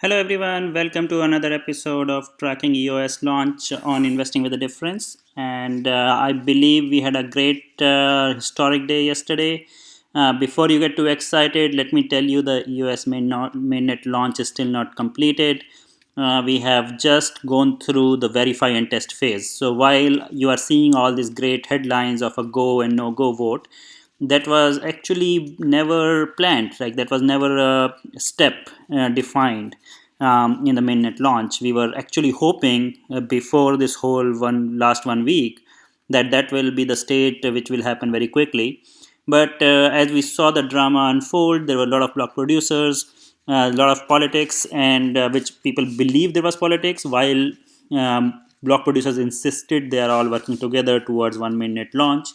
Hello everyone, welcome to another episode of Tracking EOS launch on Investing with a Difference. And I believe we had a great historic day yesterday. Before you get too excited, let me tell you the EOS mainnet launch is still not completed. We have just gone through the verify and test phase. So while you are seeing all these great headlines of a go and no go vote, that was actually never planned. Like that was never a step defined in the mainnet launch. We were actually hoping before this whole last 1 week that will be the state which will happen very quickly. But as we saw the drama unfold, there were a lot of block producers, a lot of politics, and which people believed there was politics, while block producers insisted they are all working together towards 1 minute launch.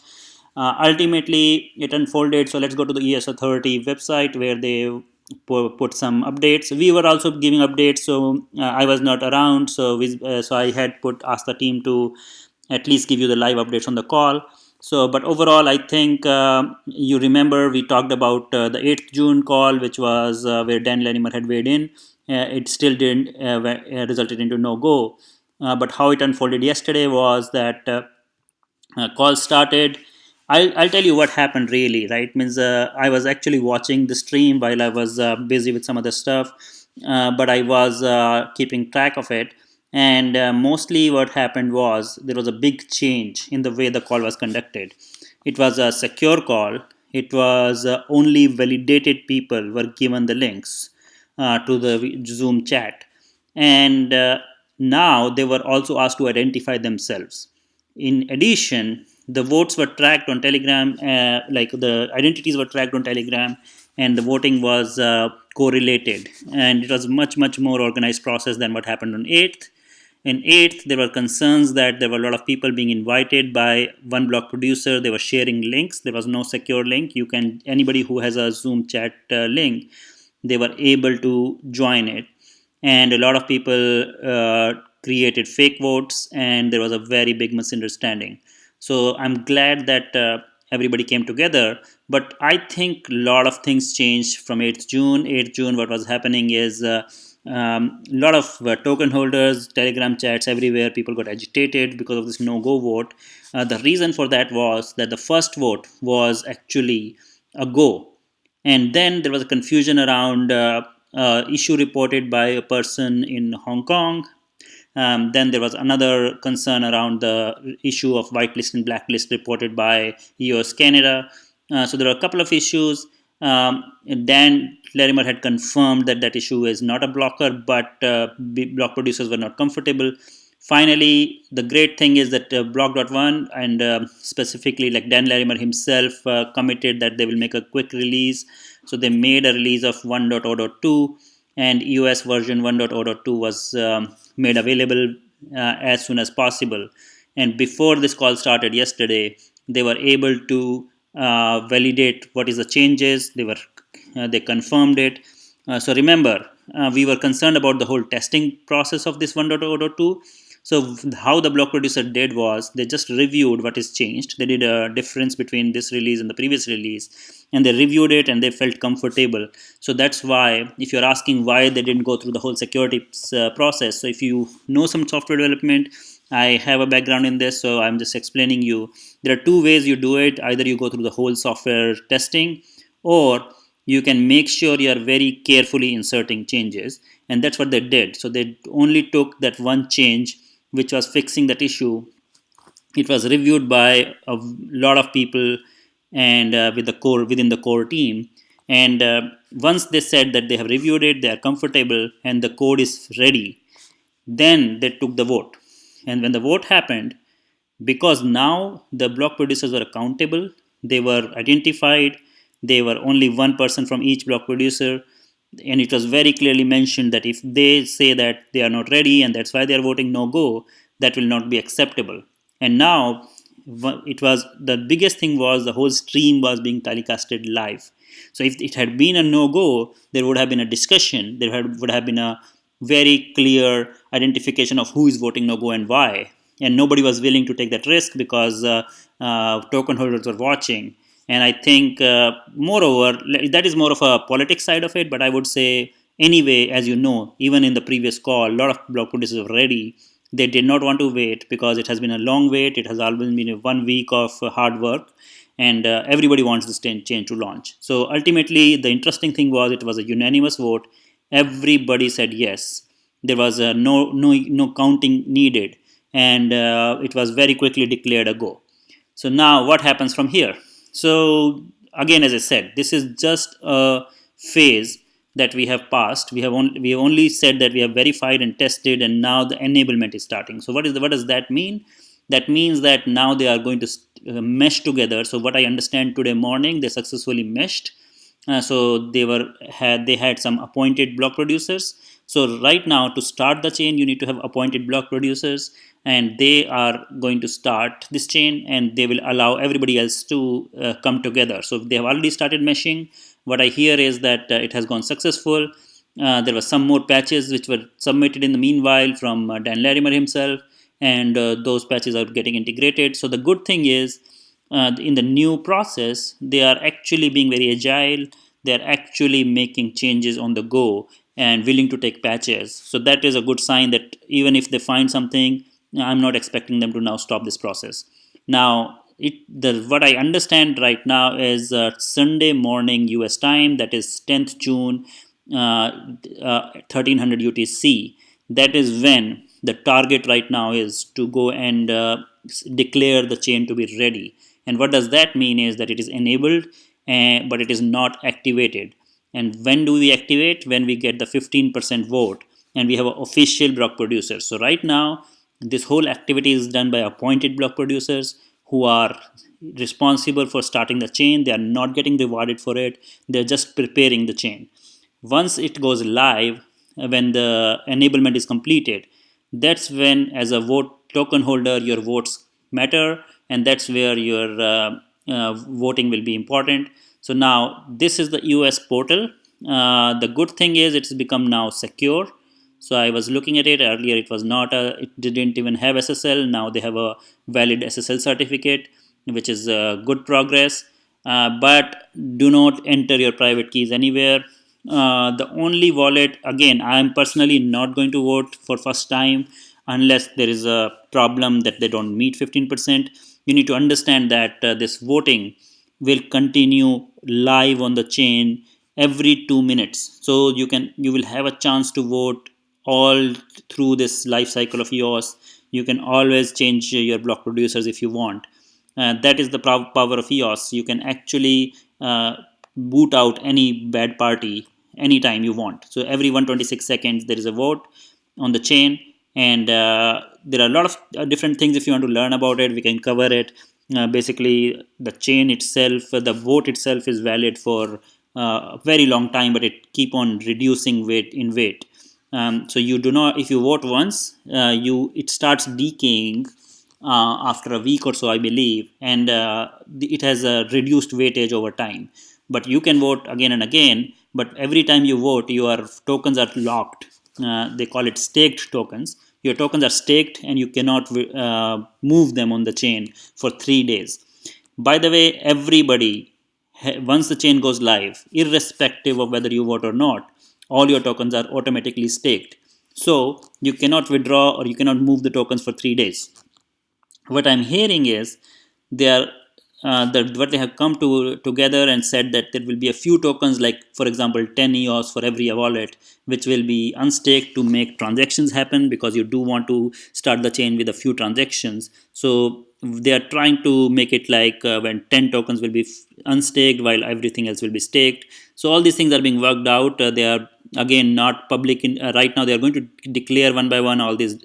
Ultimately, it unfolded. So let's go to the ES Authority website where they put some updates. We were also giving updates, so I was not around. So I had put asked the team to at least give you the live updates on the call. So, but overall, I think you remember we talked about the 8th June call, which was where Dan Larimer had weighed in. It still didn't resulted into no go. But how it unfolded yesterday was that call started. I'll tell you what happened really, right? Means I was actually watching the stream while I was busy with some other stuff, but I was keeping track of it. And mostly what happened was there was a big change in the way the call was conducted. It was a secure call. It was only validated people were given the links to the Zoom chat. And now they were also asked to identify themselves. In addition, the votes were tracked on Telegram, like the identities were tracked on Telegram, and the voting was correlated. And it was much more organized process than what happened on 8th. In 8th, there were concerns that there were a lot of people being invited by one block producer. They were sharing links. There was no secure link. Anybody who has a Zoom chat link, they were able to join it, and a lot of people created fake votes, and there was a very big misunderstanding. So I'm glad that everybody came together, but I think a lot of things changed from 8th June. 8th June, what was happening is a lot of token holders, Telegram chats everywhere, people got agitated because of this no-go vote. The reason for that was that the first vote was actually a go, and then there was a confusion around issue reported by a person in Hong Kong. Then there was another concern around the issue of whitelist and blacklist reported by EOS Canada. So there are a couple of issues. Dan Larimer had confirmed that that issue is not a blocker, but block producers were not comfortable. Finally, the great thing is that Block.1 and specifically like Dan Larimer himself committed that they will make a quick release. So they made a release of 1.0.2, and EOS version 1.0.2 was made available as soon as possible. And before this call started yesterday, they were able to validate what is the changes. They confirmed it. So remember, we were concerned about the whole testing process of this 1.0.2. So how the block producer did was they just reviewed what is changed. They did a difference between this release and the previous release, and they reviewed it and they felt comfortable. So that's why, if you're asking why they didn't go through the whole security process, so if you know some software development, I have a background in this, so I'm just explaining you. There are two ways you do it. Either you go through the whole software testing, or you can make sure you are very carefully inserting changes, and that's what they did. So they only took that one change which was fixing that issue. It was reviewed by a lot of people and within the core team. And once they said that they have reviewed it, they are comfortable, and the code is ready, then they took the vote. And when the vote happened, because now the block producers were accountable, they were identified, they were only one person from each block producer, and it was very clearly mentioned that if they say that they are not ready and that's why they are voting no go, that will not be acceptable. And now it was the biggest thing was the whole stream was being telecasted live. So if it had been a no go, there would have been a discussion, would have been a very clear identification of who is voting no go and why, and nobody was willing to take that risk because token holders were watching. And I think, moreover, that is more of a politics side of it. But I would say Anyway, as you know, even in the previous call, a lot of block producers were ready. They did not want to wait because it has been a long wait. It has always been a 1 week of hard work, and everybody wants this chain to launch. So ultimately, the interesting thing was it was a unanimous vote. Everybody said yes. There was no counting needed, and it was very quickly declared a go. So now what happens from here? So again, as I said, this is just a phase that we have passed. We have only said that we have verified and tested, and now the enablement is starting. So what does that mean? That means that now they are going to mesh together. So what I understand today morning, they successfully meshed. So they had some appointed block producers. So right now, to start the chain, you need to have appointed block producers, and they are going to start this chain, and they will allow everybody else to come together. So they have already started meshing. What I hear is that it has gone successful. There were some more patches which were submitted in the meanwhile from Dan Larimer himself, and those patches are getting integrated. So the good thing is, in the new process, they are actually being very agile. They are actually making changes on the go and willing to take patches. So that is a good sign that even if they find something, I'm not expecting them to now stop this process. Now, what I understand right now is Sunday morning US time, that is 10th June, 1300 UTC. That is when the target right now is to go and declare the chain to be ready. And what does that mean is that it is enabled, but it is not activated. And when do we activate? When we get the 15% vote and we have an official block producer. So right now, this whole activity is done by appointed block producers who are responsible for starting the chain. They are not getting rewarded for it. They're just preparing the chain. Once it goes live, when the enablement is completed, that's when, as a vote token holder, your votes matter, and that's where your voting will be important. So now this is the EOS portal. The good thing is it's become now secure. So I was looking at it earlier. It was not it didn't even have SSL. Now they have a valid SSL certificate, which is good progress. But do not enter your private keys anywhere. The only wallet, again, I am personally not going to vote for first time unless there is a problem that they don't meet 15%. You need to understand that this voting will continue live on the chain every 2 minutes. So you will have a chance to vote all through this life cycle of EOS. You can always change your block producers if you want. That is the power of EOS. You can actually boot out any bad party anytime you want. So every 126 seconds there is a vote on the chain, and there are a lot of different things. If you want to learn about it, we can cover it. Basically, the chain itself, the vote itself is valid for a very long time, but it keep on reducing weight. So you do not, if you vote once, it starts decaying after a week or so, I believe, and it has a reduced weightage over time. But you can vote again and again. But every time you vote, your tokens are locked. They call it staked tokens. Your tokens are staked, and you cannot move them on the chain for 3 days. By the way, everybody, once the chain goes live, irrespective of whether you vote or not, all your tokens are automatically staked. So you cannot withdraw or you cannot move the tokens for 3 days. What I'm hearing is they are what they have come together and said that there will be a few tokens, like for example 10 EOS for every wallet, which will be unstaked to make transactions happen, because you do want to start the chain with a few transactions. So they are trying to make it like when 10 tokens will be unstaked while everything else will be staked. So all these things are being worked out. They are again not public right now. They are going to declare one by one all these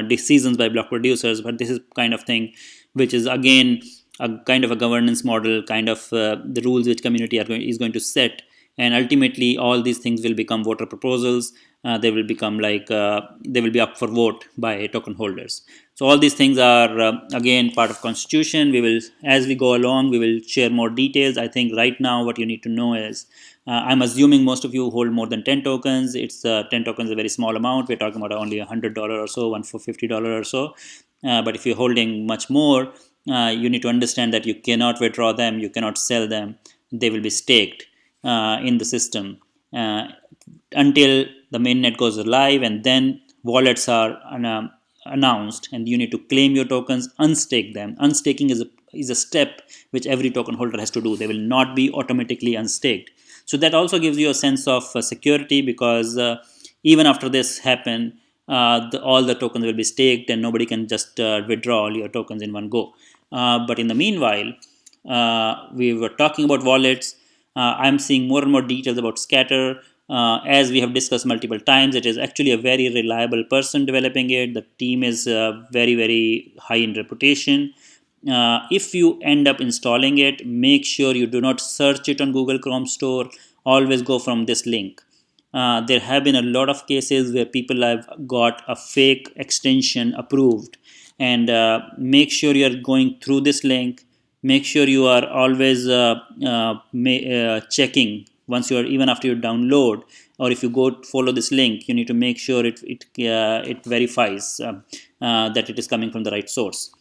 decisions by block producers, but this is kind of thing which is again a kind of a governance model, kind of the rules which community is going to set, and ultimately all these things will become voter proposals. They will become like they will be up for vote by token holders. So all these things are again part of constitution. We will, as we go along, we will share more details. I think right now what you need to know is, I'm assuming most of you hold more than 10 tokens. It's 10 tokens is a very small amount. We're talking about only $100 or so, one for $50 or so. But if you're holding much more, you need to understand that you cannot withdraw them, you cannot sell them. They will be staked in the system. uh, until the mainnet goes live, and then wallets are announced, and you need to claim your tokens, unstake them. Unstaking is a step which every token holder has to do. They will not be automatically unstaked. So that also gives you a sense of security, because even after this happen, all the tokens will be staked, and nobody can just withdraw all your tokens in one go. But in the meanwhile, we were talking about wallets. I'm seeing more and more details about Scatter. As we have discussed multiple times, it is actually a very reliable person developing it. The team is very, very high in reputation. If you end up installing it, make sure you do not search it on Google Chrome Store. Always go from this link. There have been a lot of cases where people have got a fake extension approved, and make sure you are going through this link. Make sure you are always checking once you are, even after you download, or if you go follow this link, you need to make sure it verifies that it is coming from the right source.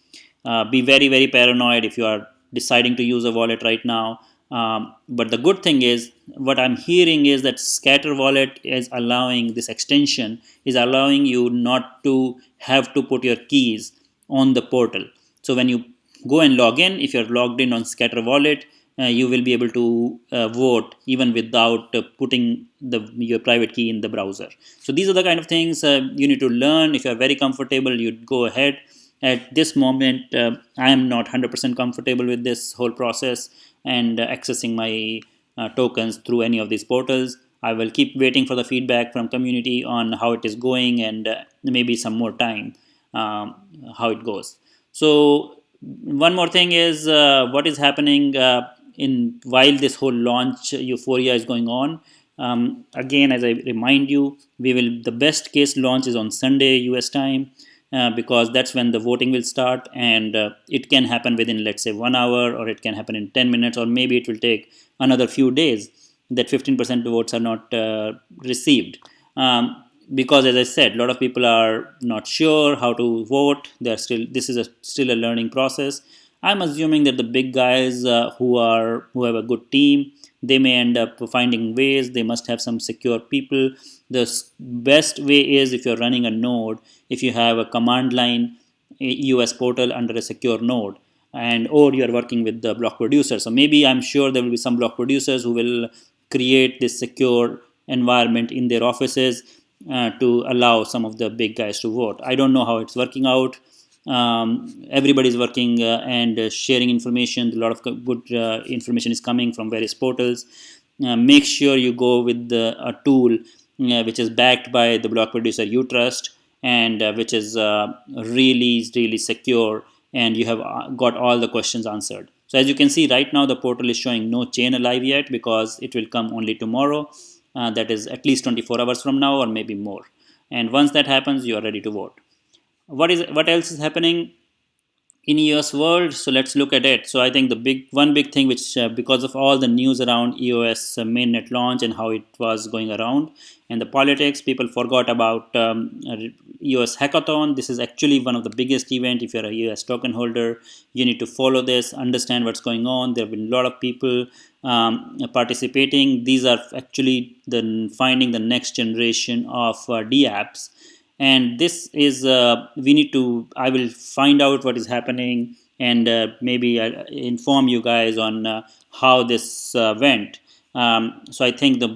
Be very, very paranoid if you are deciding to use a wallet right now. But the good thing is, what I'm hearing is that Scatter wallet is allowing, this extension is allowing you not to have to put your keys on the portal. So when you go and log in, if you're logged in on Scatter wallet, you will be able to vote even without putting your private key in the browser. So these are the kind of things you need to learn. If you're very comfortable, you go ahead. At this moment, I am not 100% comfortable with this whole process and accessing my tokens through any of these portals. I will keep waiting for the feedback from community on how it is going, and maybe some more time how it goes. So one more thing is what is happening in while this whole launch euphoria is going on. Again, as I remind you, we will the best case launch is on Sunday US time, because that's when the voting will start, and it can happen within, let's say, 1 hour, or it can happen in 10 minutes, or maybe it will take another few days that 15% votes are not received. Because, as I said, a lot of people are not sure how to vote. They're still This is still a learning process. I'm assuming that the big guys who have a good team, they may end up finding ways. They must have some secure people. The best way is, if you're running a node, if you have a command line EOS portal under a secure node, and or you're working with the block producer. So maybe, I'm sure there will be some block producers who will create this secure environment in their offices to allow some of the big guys to vote. I don't know how it's working out. Everybody's working and sharing information. A lot of good information is coming from various portals. Make sure you go with a tool which is backed by the block producer you trust, and which is really, really secure, and you have got all the questions answered. So as you can see right now, the portal is showing no chain alive yet, because it will come only tomorrow. That is at least 24 hours from now, or maybe more. And once that happens, you are ready to vote. What else is happening in EOS world? So let's look at it. So I think the one big thing, which because of all the news around EOS mainnet launch and how it was going around, and the politics, people forgot about EOS hackathon. This is actually one of the biggest event. If you're a EOS token holder, you need to follow this, understand what's going on. There have been a lot of people participating. These are actually finding the next generation of dApps, and this is we need to I will find out what is happening, and maybe inform you guys on how this went. So I think the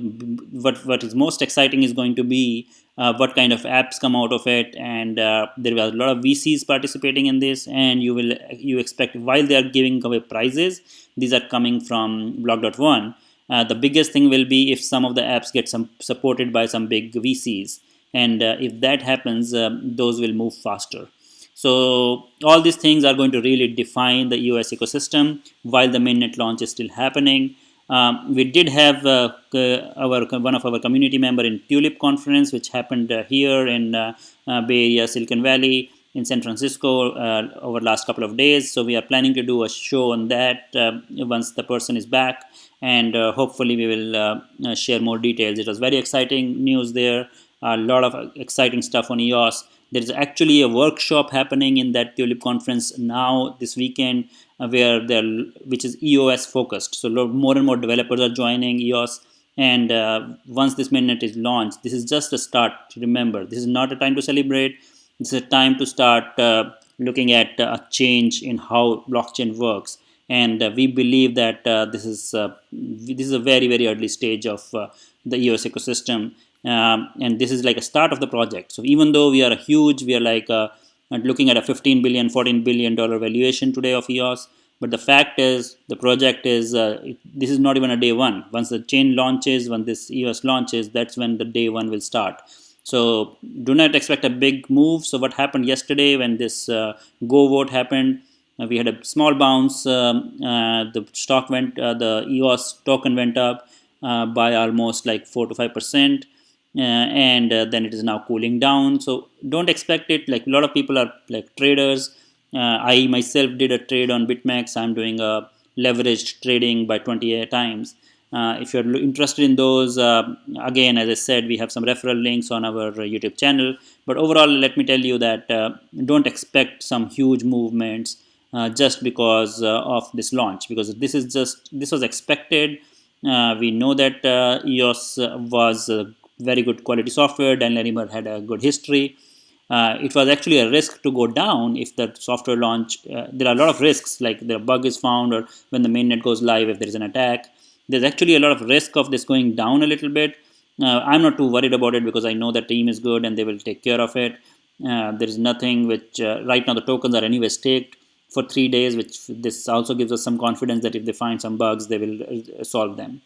what is most exciting is going to be what kind of apps come out of it, and there were a lot of VCs participating in this, and you expect, while they are giving away prizes, these are coming from block.one. The biggest thing will be if some of the apps get supported by some big VCs, and if that happens, those will move faster. So all these things are going to really define the EOS ecosystem while the mainnet launch is still happening. We did have one of our community member in Tulip conference, which happened here in Bay Area, Silicon Valley, in San Francisco over last couple of days. So we are planning to do a show on that once the person is back, and hopefully we will share more details. It was very exciting news there. A lot of exciting stuff on EOS. There is actually a workshop happening in that Tulip conference now this weekend, which is EOS focused. So more and more developers are joining EOS, And once this mainnet is launched, this is just a start. Remember, this is not a time to celebrate. This is a time to start looking at a change in how blockchain works. And we believe that this is a very very early stage of the EOS ecosystem, and this is like a start of the project. So even though we are huge, we are like looking at a 15 billion, 14 billion dollar valuation today of EOS. But the fact is, the project is this is not even a day one. Once the chain launches, when this EOS launches, that's when the day one will start. So do not expect a big move. So what happened yesterday when this go vote happened? We had a small bounce. The stock went, the EOS token went up by almost like 4 to 5%, and then it is now cooling down. So don't expect it. Like a lot of people are like traders. I myself did a trade on BitMEX. I'm doing a leveraged trading by 28 times. If you're interested in those, again, as I said, we have some referral links on our YouTube channel. But overall, let me tell you that don't expect some huge movements just because of this launch, because this was expected. We know that EOS was very good quality software. Dan Larimer had a good history. It was actually a risk to go down if the software launch. There are a lot of risks, like the bug is found, or when the mainnet goes live, if there is an attack. There's actually a lot of risk of this going down a little bit. I'm not too worried about it because I know the team is good and they will take care of it. There is nothing which right now the tokens are anyway staked for 3 days, which this also gives us some confidence that if they find some bugs, they will solve them.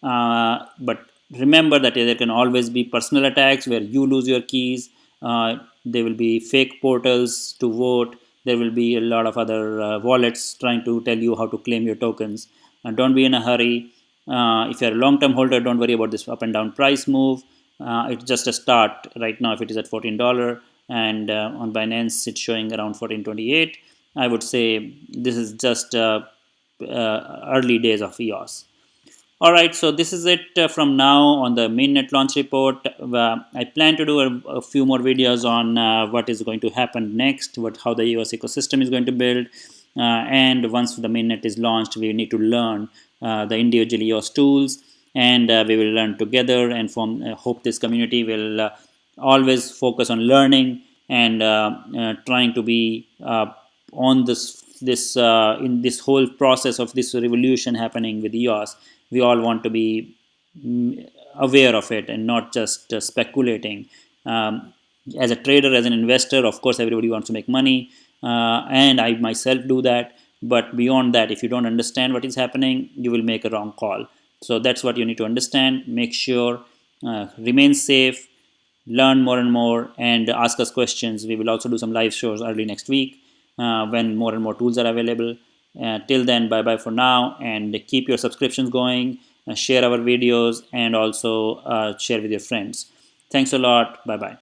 But remember that there can always be personal attacks where you lose your keys. There will be fake portals to vote. There will be a lot of other wallets trying to tell you how to claim your tokens. Don't be in a hurry. If you're a long-term holder, don't worry about this up and down price move. It's just a start right now. If it is at $14 and on Binance it's showing around 14.28, I would say this is just early days of EOS. All right, so this is it from now on the mainnet launch report. I plan to do a few more videos on what is going to happen next, how the EOS ecosystem is going to build, and once the mainnet is launched, we need to learn the individual EOS tools, and we will learn together. And hope this community will always focus on learning and trying to be on in this whole process of this revolution happening with EOS. We all want to be aware of it and not just speculating. As a trader, as an investor, of course, everybody wants to make money, and I myself do that. But beyond that, if you don't understand what is happening, you will make a wrong call. So that's what you need to understand. Make sure, remain safe, learn more and more, and ask us questions. We will also do some live shows early next week when more and more tools are available. Till then, bye bye for now, and keep your subscriptions going, share our videos, and also share with your friends. Thanks a lot. Bye bye.